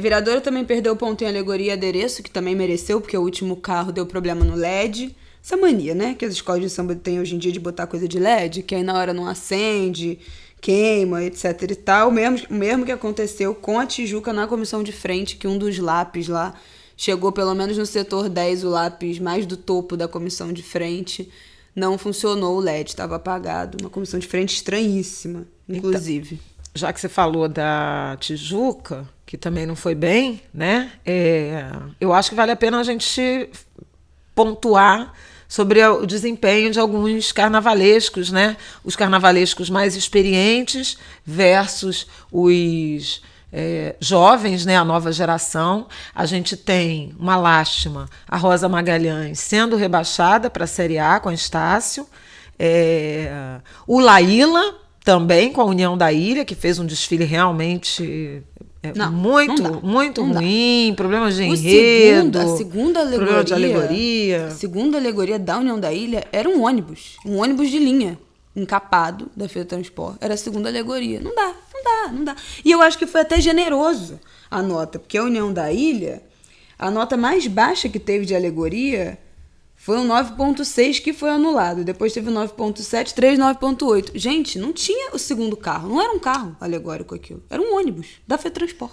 Viradouro também perdeu ponto em alegoria e adereço, que também mereceu, porque o último carro deu problema no LED. Essa mania, né, que as escolas de samba têm hoje em dia de botar coisa de LED, que aí na hora não acende, queima, etc e tal. O mesmo que aconteceu com a Tijuca na comissão de frente, que um dos lápis lá chegou pelo menos no setor 10, o lápis mais do topo da comissão de frente. Não funcionou, o LED estava apagado. Uma comissão de frente estranhíssima, inclusive. Então, já que você falou da Tijuca, que também não foi bem, né? Eu acho que vale a pena a gente pontuar sobre o desempenho de alguns carnavalescos, né? Os carnavalescos mais experientes versus os jovens, né, a nova geração. A gente tem uma lástima, a Rosa Magalhães sendo rebaixada para a Série A com a Estácio, o Laíla também com a União da Ilha, que fez um desfile realmente muito ruim, problemas de enredo, a segunda alegoria, problema de alegoria. A segunda alegoria da União da Ilha era um ônibus de linha, encapado da Feira Transport. Era a segunda alegoria. Não dá. E eu acho que foi até generoso a nota, porque a União da Ilha, a nota mais baixa que teve de alegoria foi um 9.6 que foi anulado. Depois teve 9.7, 3, 9.8. Gente, não tinha o segundo carro. Não era um carro alegórico aquilo. Era um ônibus da FETransport.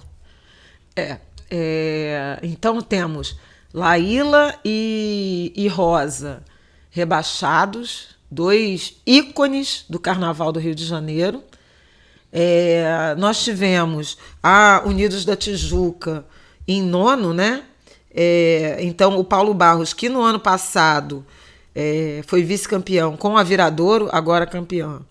Então temos Laíla e Rosa rebaixados, 2 ícones do Carnaval do Rio de Janeiro. Nós tivemos a Unidos da Tijuca em 9º, né? Então o Paulo Barros, que no ano passado foi vice-campeão com a Viradouro, agora campeão,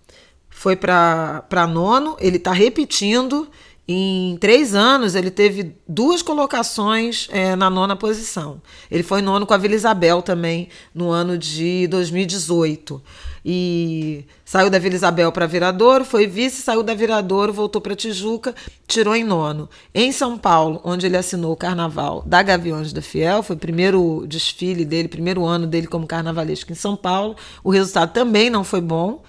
foi para 9º. Ele está repetindo. Em 3 anos, ele teve 2 colocações na 9ª posição. Ele foi 9º com a Vila Isabel também, no ano de 2018. E saiu da Vila Isabel para Viradouro, foi vice, saiu da Viradouro, voltou para Tijuca, tirou em 9º. Em São Paulo, onde ele assinou o Carnaval da Gaviões da Fiel, foi o primeiro desfile dele, primeiro ano dele como carnavalesco em São Paulo. O resultado também não foi bom,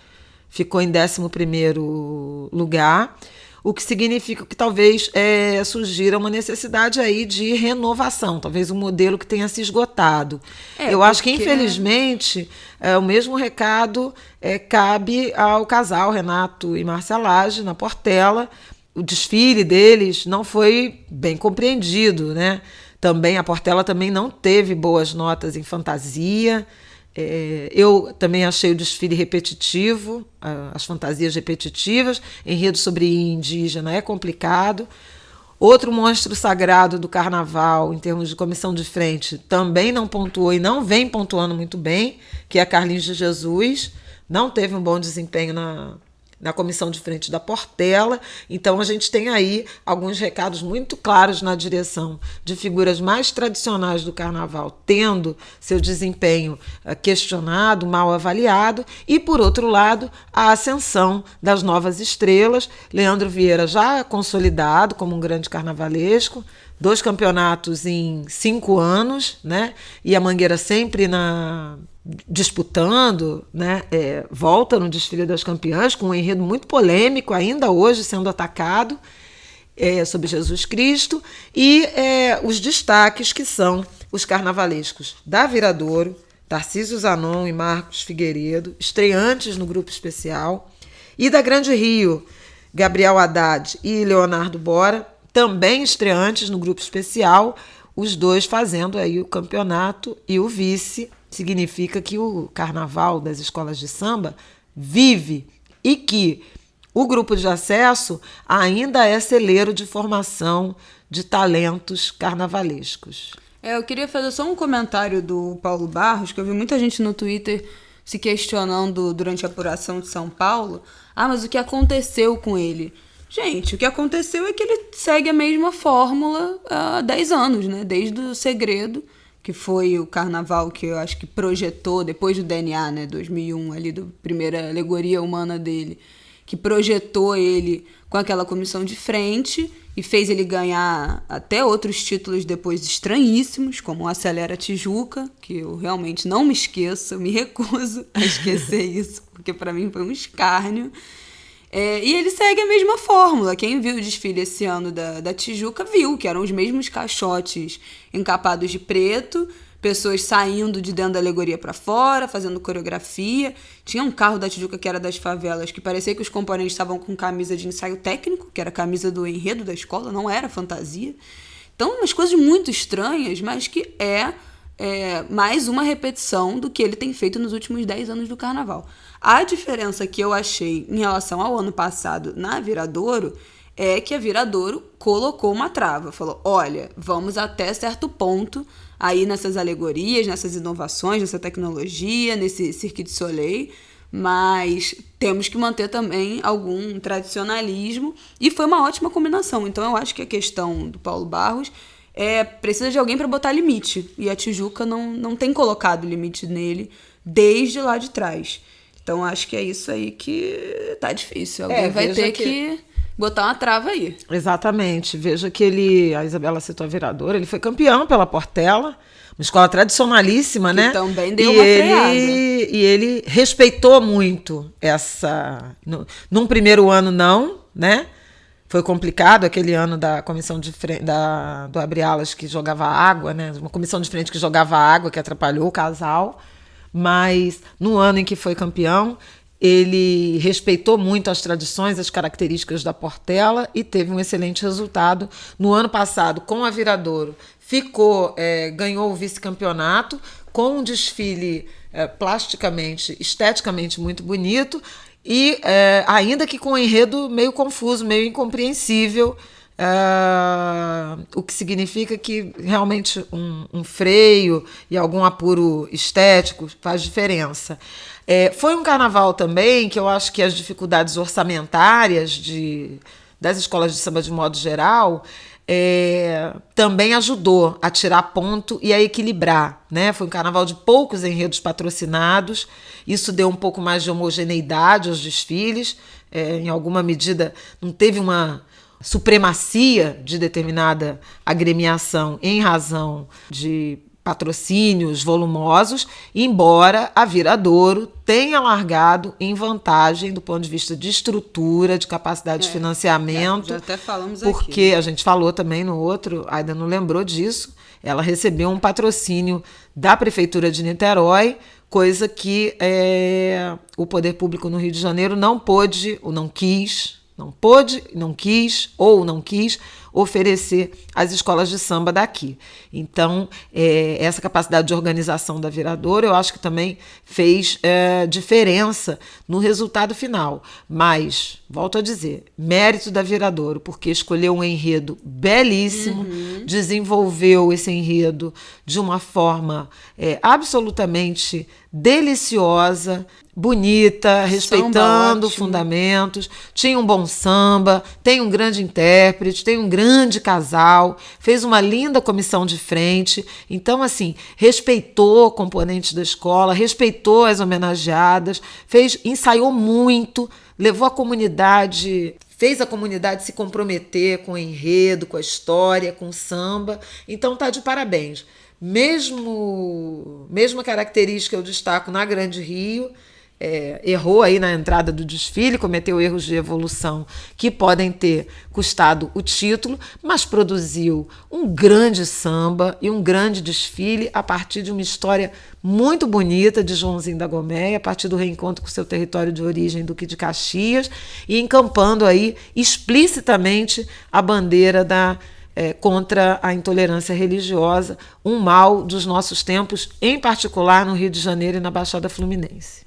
ficou em 11º lugar. O que significa que talvez surgira uma necessidade aí de renovação, talvez um modelo que tenha se esgotado. Eu acho que, infelizmente, o mesmo recado cabe ao casal Renato e Márcia Lage, na Portela. O desfile deles não foi bem compreendido, né? Também, a Portela também não teve boas notas em fantasia. Eu também achei o desfile repetitivo, as fantasias repetitivas, enredo sobre indígena é complicado. Outro monstro sagrado do carnaval, em termos de comissão de frente, também não pontuou e não vem pontuando muito bem, que é a Carlinhos de Jesus. Não teve um bom desempenho na comissão de frente da Portela. Então a gente tem aí alguns recados muito claros na direção de figuras mais tradicionais do carnaval tendo seu desempenho questionado, mal avaliado, e por outro lado a ascensão das novas estrelas. Leandro Vieira já consolidado como um grande carnavalesco, 2 campeonatos em 5 anos, né? E a Mangueira sempre disputando, né? Volta no desfile das campeãs com um enredo muito polêmico, ainda hoje sendo atacado, sobre Jesus Cristo, e os destaques que são os carnavalescos da Viradouro, Tarcísio Zanon e Marcos Figueiredo, estreantes no grupo especial, e da Grande Rio, Gabriel Haddad e Leonardo Bora, também estreantes no grupo especial, os 2 fazendo aí o campeonato e o vice. Significa que o carnaval das escolas de samba vive e que o grupo de acesso ainda é celeiro de formação de talentos carnavalescos. Eu queria fazer só um comentário do Paulo Barros, que eu vi muita gente no Twitter se questionando durante a apuração de São Paulo. Mas o que aconteceu com ele? Gente, o que aconteceu é que ele segue a mesma fórmula há 10 anos, né? Desde o Segredo, que foi o carnaval que eu acho que projetou, depois do DNA, né? 2001, ali, da primeira alegoria humana dele, que projetou ele com aquela comissão de frente e fez ele ganhar até outros títulos depois estranhíssimos, como o Acelera Tijuca, que eu realmente não me esqueço, eu me recuso a esquecer isso, porque para mim foi um escárnio. E ele segue a mesma fórmula. Quem viu o desfile esse ano da Tijuca viu que eram os mesmos caixotes encapados de preto, pessoas saindo de dentro da alegoria para fora, fazendo coreografia. Tinha um carro da Tijuca que era das favelas, que parecia que os componentes estavam com camisa de ensaio técnico, que era a camisa do enredo da escola, não era fantasia. Então, umas coisas muito estranhas, mas que é mais uma repetição do que ele tem feito nos últimos 10 anos do carnaval. A diferença que eu achei em relação ao ano passado na Viradouro é que a Viradouro colocou uma trava. Falou, olha, vamos até certo ponto aí nessas alegorias, nessas inovações, nessa tecnologia, nesse Cirque du Soleil, mas temos que manter também algum tradicionalismo, e foi uma ótima combinação. Então eu acho que a questão do Paulo Barros precisa de alguém para botar limite, e a Tijuca não tem colocado limite nele desde lá de trás. Então acho que é isso aí que tá difícil. Alguém vai ter que botar uma trava aí. Exatamente. Veja que a Isabela citou a Viradouro, ele foi campeão pela Portela, uma escola tradicionalíssima, que né? Também deu uma freada. E ele respeitou muito essa... Num primeiro ano não, né? Foi complicado aquele ano da comissão de frente, do Abre Alas, que jogava água, né? Uma comissão de frente que jogava água, que atrapalhou o casal. Mas no ano em que foi campeão, ele respeitou muito as tradições, as características da Portela e teve um excelente resultado. No ano passado, com a Viradouro, ganhou o vice-campeonato com um desfile plasticamente, esteticamente muito bonito e ainda que com um enredo meio confuso, meio incompreensível, o que significa que realmente um freio e algum apuro estético faz diferença. Foi um carnaval também que eu acho que as dificuldades orçamentárias das escolas de samba de modo geral também ajudou a tirar ponto e a equilibrar, né? Foi um carnaval de poucos enredos patrocinados, isso deu um pouco mais de homogeneidade aos desfiles, em alguma medida não teve uma supremacia de determinada agremiação em razão de patrocínios volumosos, embora a Viradouro tenha largado em vantagem do ponto de vista de estrutura, de capacidade de financiamento. Já até falamos porque aqui. A gente falou também no outro, a Aida não lembrou disso, ela recebeu um patrocínio da Prefeitura de Niterói, coisa que o poder público no Rio de Janeiro não pôde ou não quis oferecer às escolas de samba daqui. Então, essa capacidade de organização da Viradouro, eu acho que também fez diferença no resultado final. Mas, volto a dizer, mérito da Viradouro, porque escolheu um enredo belíssimo, desenvolveu esse enredo de uma forma absolutamente deliciosa, bonita, respeitando fundamentos, tinha um bom samba, tem um grande intérprete, tem um grande casal, fez uma linda comissão de frente. Então, assim, respeitou componentes da escola, respeitou as homenageadas, ensaiou muito, levou a comunidade, fez a comunidade se comprometer com o enredo, com a história, com o samba. Então, tá de parabéns. Mesma característica eu destaco na Grande Rio, errou aí na entrada do desfile, cometeu erros de evolução que podem ter custado o título, mas produziu um grande samba e um grande desfile a partir de uma história muito bonita de Joãozinho da Gomeia, a partir do reencontro com seu território de origem, Duque de Caxias, e encampando aí explicitamente a bandeira contra a intolerância religiosa, um mal dos nossos tempos, em particular no Rio de Janeiro e na Baixada Fluminense.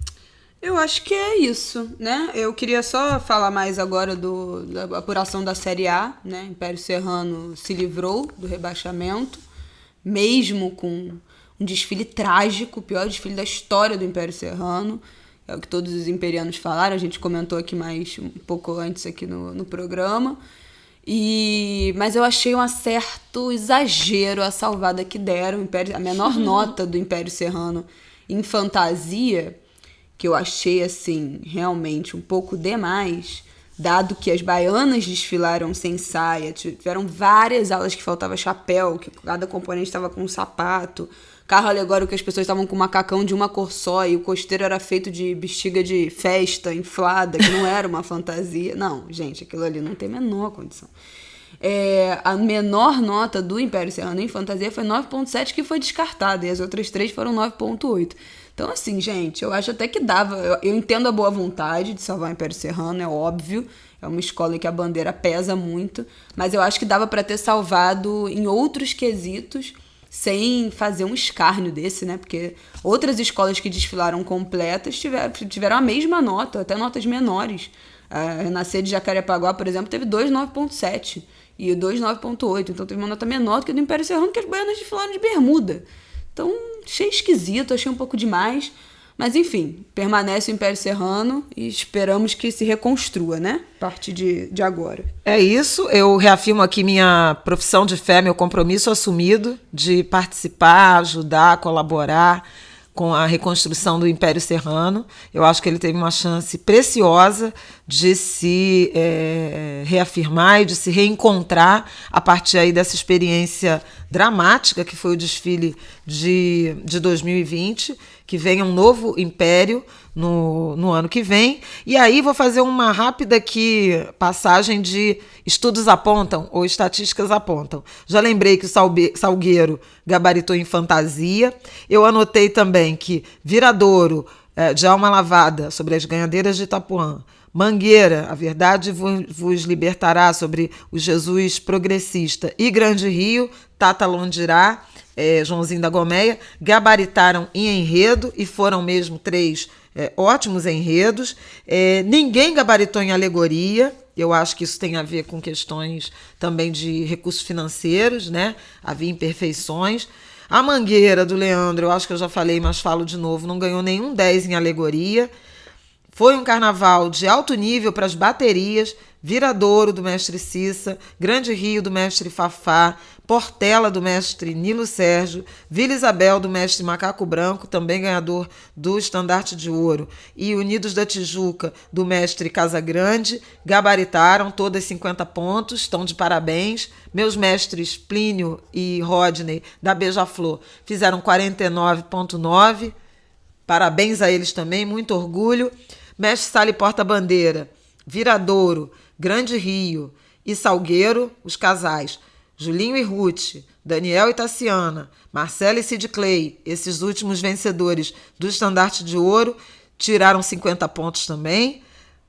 Eu acho que é isso, né? Eu queria só falar mais agora da apuração da Série A, né? Império Serrano se livrou do rebaixamento, mesmo com um desfile trágico, o pior desfile da história do Império Serrano, É o que todos os imperianos falaram, a gente comentou aqui mais um pouco antes aqui no programa. Mas eu achei um certo exagero a salvada que deram. A menor nota do Império Serrano em fantasia, que eu achei, assim, realmente um pouco demais, dado que as baianas desfilaram sem saia, tiveram várias aulas que faltava chapéu, que cada componente estava com um sapato, carro alegórico que as pessoas estavam com macacão de uma cor só e o costeiro era feito de bexiga de festa inflada, que não era uma fantasia. Não, gente, aquilo ali não tem a menor condição. A menor nota do Império Serrano em fantasia foi 9.7, que foi descartada, e as outras 3 foram 9.8. Então, assim, gente, eu acho até que dava. Eu entendo a boa vontade de salvar o Império Serrano, é óbvio. É uma escola em que a bandeira pesa muito, mas eu acho que dava para ter salvado em outros quesitos, sem fazer um escárnio desse, né? Porque outras escolas que desfilaram completas tiveram a mesma nota, até notas menores. A Renascer de Jacarepaguá, por exemplo, teve 2 9.7 e 2 9.8. Então teve uma nota menor do que a do Império Serrano, que as baianas desfilaram de bermuda. Então, achei esquisito, achei um pouco demais. Mas, enfim, permanece o Império Serrano e esperamos que se reconstrua, né? A partir de agora. É isso. Eu reafirmo aqui minha profissão de fé, meu compromisso assumido de participar, ajudar, colaborar com a reconstrução do Império Serrano. Eu acho que ele teve uma chance preciosa de se reafirmar e de se reencontrar a partir aí dessa experiência dramática que foi o desfile de 2020, que venha um novo império no ano que vem. E aí vou fazer uma rápida aqui passagem de estudos apontam ou estatísticas apontam. Já lembrei que o Salgueiro gabaritou em fantasia. Eu anotei também que Viradouro, de Alma Lavada, sobre as ganhadeiras de Itapuã, Mangueira, a verdade vos libertará, sobre o Jesus progressista, e Grande Rio, Tata Londirá, Joãozinho da Gomeia, gabaritaram em enredo e foram mesmo 3 ótimos enredos. Ninguém gabaritou em alegoria. Eu acho que isso tem a ver com questões também de recursos financeiros, né? Havia imperfeições. A Mangueira do Leandro, eu acho que eu já falei, mas falo de novo, não ganhou nenhum 10 em alegoria. Foi um carnaval de alto nível para as baterias, Viradouro, do mestre Cissa, Grande Rio, do mestre Fafá, Portela, do mestre Nilo Sérgio, Vila Isabel, do mestre Macaco Branco, também ganhador do Estandarte de Ouro, e Unidos da Tijuca, do mestre Casagrande, gabaritaram todas 50 pontos, estão de parabéns. Meus mestres Plínio e Rodney, da Beija-Flor, fizeram 49.9, parabéns a eles também, muito orgulho. Mestre Sala e Porta-Bandeira, Viradouro, Grande Rio e Salgueiro, os casais Julinho e Ruth, Daniel e Tassiana, Marcela e Sid Clay, esses últimos vencedores do Estandarte de Ouro, tiraram 50 pontos também.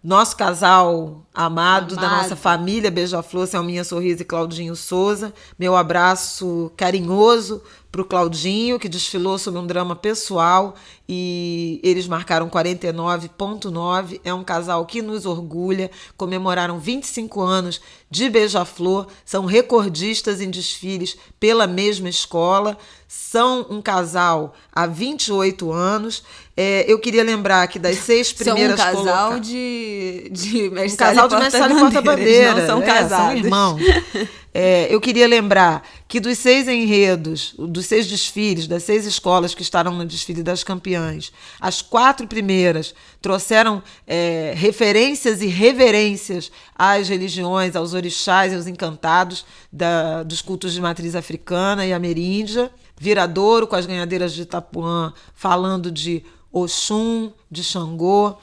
Nosso casal amado, da nossa família Beija-Flor, Selminha Sorriso e Claudinho Souza. Meu abraço carinhoso para o Claudinho, que desfilou sob um drama pessoal, e eles marcaram 49.9. É um casal que nos orgulha. Comemoraram 25 anos de Beija-Flor, são recordistas em desfiles pela mesma escola, são um casal há 28 anos. Eu queria lembrar que das 6 primeiras... São um casal de mestre Sala e Porta-Bandeira. Não são casados. São irmãos. Eu queria lembrar que dos 6 enredos, dos 6 desfiles, das 6 escolas que estarão no desfile das campeãs, as 4 primeiras trouxeram referências e reverências às religiões, aos orixás e aos encantados dos cultos de matriz africana e ameríndia. Viradouro, com as ganhadeiras de Itapuã, falando de Oxum, de Xangô,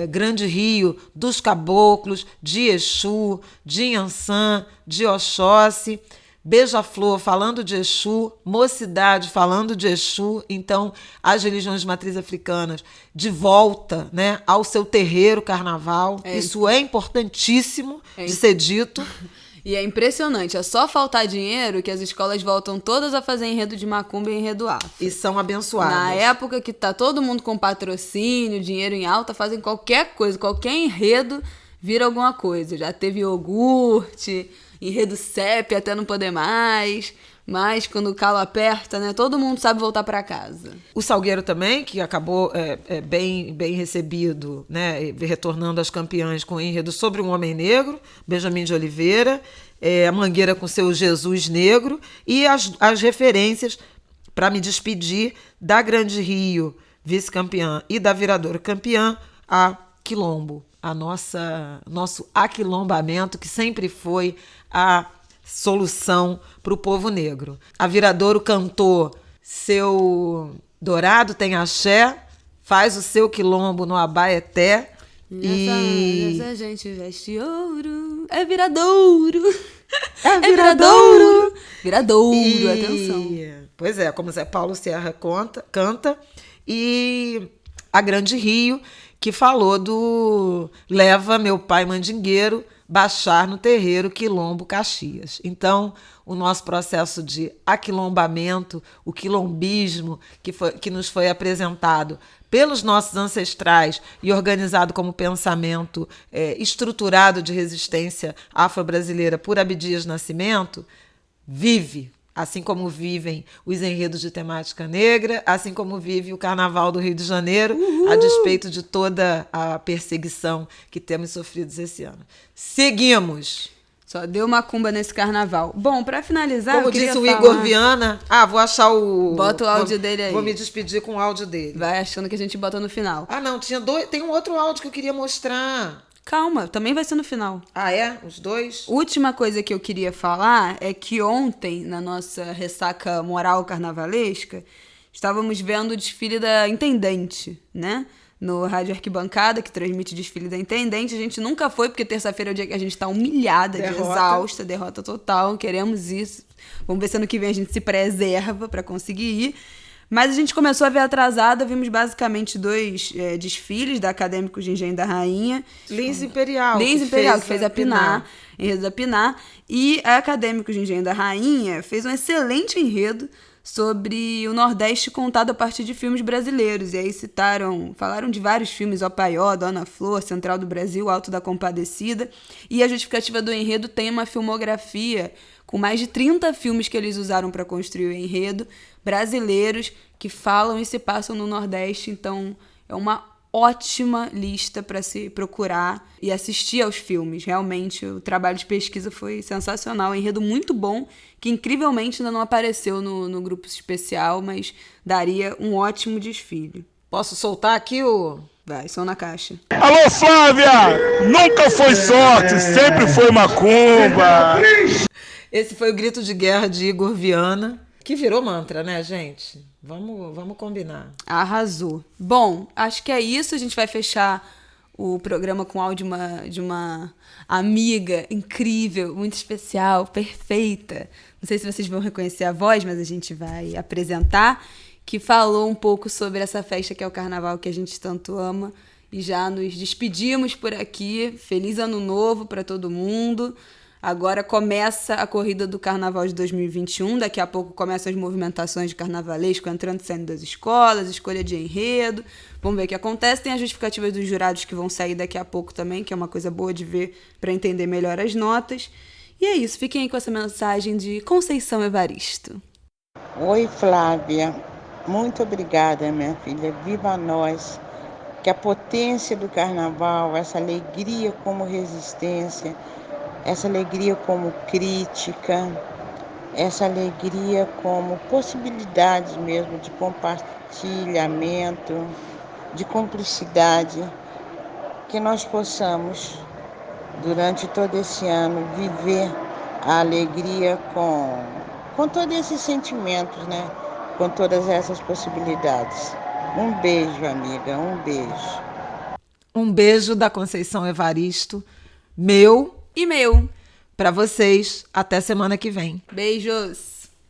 Grande Rio, dos caboclos, de Exu, de Inhansã, de Oxóssi, Beija-Flor falando de Exu, Mocidade falando de Exu. Então, as religiões de matriz africanas de volta, né, ao seu terreiro carnaval. Isso é importantíssimo de ser dito. E é impressionante, é só faltar dinheiro que as escolas voltam todas a fazer enredo de macumba e enredo afro. E são abençoadas. Na época que tá todo mundo com patrocínio, dinheiro em alta, fazem qualquer coisa, qualquer enredo vira alguma coisa. Já teve iogurte, enredo CEP até não poder mais. Mas quando o calo aperta, né, todo mundo sabe voltar para casa. O Salgueiro também, que acabou bem recebido, né, retornando às campeãs com o enredo sobre um homem negro, Benjamin de Oliveira, a Mangueira com seu Jesus Negro e as referências para me despedir da Grande Rio, vice-campeã, e da Viradouro campeã, a Quilombo, nosso aquilombamento, que sempre foi a solução para o povo negro. A Viradouro cantou seu Dourado tem axé, faz o seu quilombo no Abaeté. Essa gente veste ouro, é Viradouro. É Viradouro. Viradouro, atenção. Pois é, como Zé Paulo Serra canta. E a Grande Rio, que falou do leva meu pai mandingueiro baixar no terreiro Quilombo Caxias. Então, o nosso processo de aquilombamento, o quilombismo que nos foi apresentado pelos nossos ancestrais e organizado como pensamento estruturado de resistência afro-brasileira por Abdias Nascimento, vive. Assim como vivem os enredos de temática negra, assim como vive o Carnaval do Rio de Janeiro, a despeito de toda a perseguição que temos sofrido esse ano. Seguimos! Só deu macumba nesse carnaval. Bom, pra finalizar, como eu queria disse o falar... Igor Viana, vou achar o... Bota o áudio dele aí. Vou me despedir com o áudio dele. Vai achando que a gente bota no final. Não, tem um outro áudio que eu queria mostrar. Calma, também vai ser no final. Os dois? Última coisa que eu queria falar é que ontem, na nossa ressaca moral carnavalesca, estávamos vendo o desfile da Intendente, né? No Rádio Arquibancada, que transmite o desfile da Intendente. A gente nunca foi, porque terça-feira é o dia que a gente está humilhada, exausta, derrota total, queremos isso. Vamos ver se ano que vem a gente se preserva para conseguir ir. Mas a gente começou a ver atrasada, vimos basicamente 2 desfiles da Acadêmicos de Engenho da Rainha. Lins Imperial. Que fez a Pinar, enredo da Pinar. E a Acadêmicos de Engenho da Rainha fez um excelente enredo sobre o Nordeste contado a partir de filmes brasileiros. E aí falaram de vários filmes, O Paió, Dona Flor, Central do Brasil, Alto da Compadecida. E a justificativa do enredo tem uma filmografia com mais de 30 filmes que eles usaram para construir o enredo, brasileiros que falam e se passam no Nordeste. Então é uma ótima lista para se procurar e assistir aos filmes. Realmente o trabalho de pesquisa foi sensacional, um enredo muito bom, que incrivelmente ainda não apareceu no grupo especial, mas daria um ótimo desfile. Posso soltar aqui o... Vai, som na caixa. Alô, Flávia! Nunca foi sorte, sempre foi macumba! Esse foi o grito de guerra de Igor Viana, que virou mantra, né, gente? Vamos combinar. Arrasou. Bom, acho que é isso. A gente vai fechar o programa com áudio de uma amiga incrível, muito especial, perfeita. Não sei se vocês vão reconhecer a voz, mas a gente vai apresentar, que falou um pouco sobre essa festa que é o Carnaval, que a gente tanto ama. E já nos despedimos por aqui. Feliz Ano Novo para todo mundo. Agora começa a corrida do Carnaval de 2021, daqui a pouco começam as movimentações de carnavalesco entrando e saindo das escolas, escolha de enredo, vamos ver o que acontece. Tem as justificativas dos jurados que vão sair daqui a pouco também, que é uma coisa boa de ver para entender melhor as notas. E é isso, fiquem aí com essa mensagem de Conceição Evaristo. Oi, Flávia, muito obrigada, minha filha, viva nós, que a potência do Carnaval, essa alegria como resistência, essa alegria como crítica, essa alegria como possibilidades mesmo de compartilhamento, de cumplicidade, que nós possamos, durante todo esse ano, viver a alegria com todos esses sentimentos, né? Com todas essas possibilidades. Um beijo, amiga, um beijo. Um beijo da Conceição Evaristo, meu e meu. Para vocês, até semana que vem. Beijos!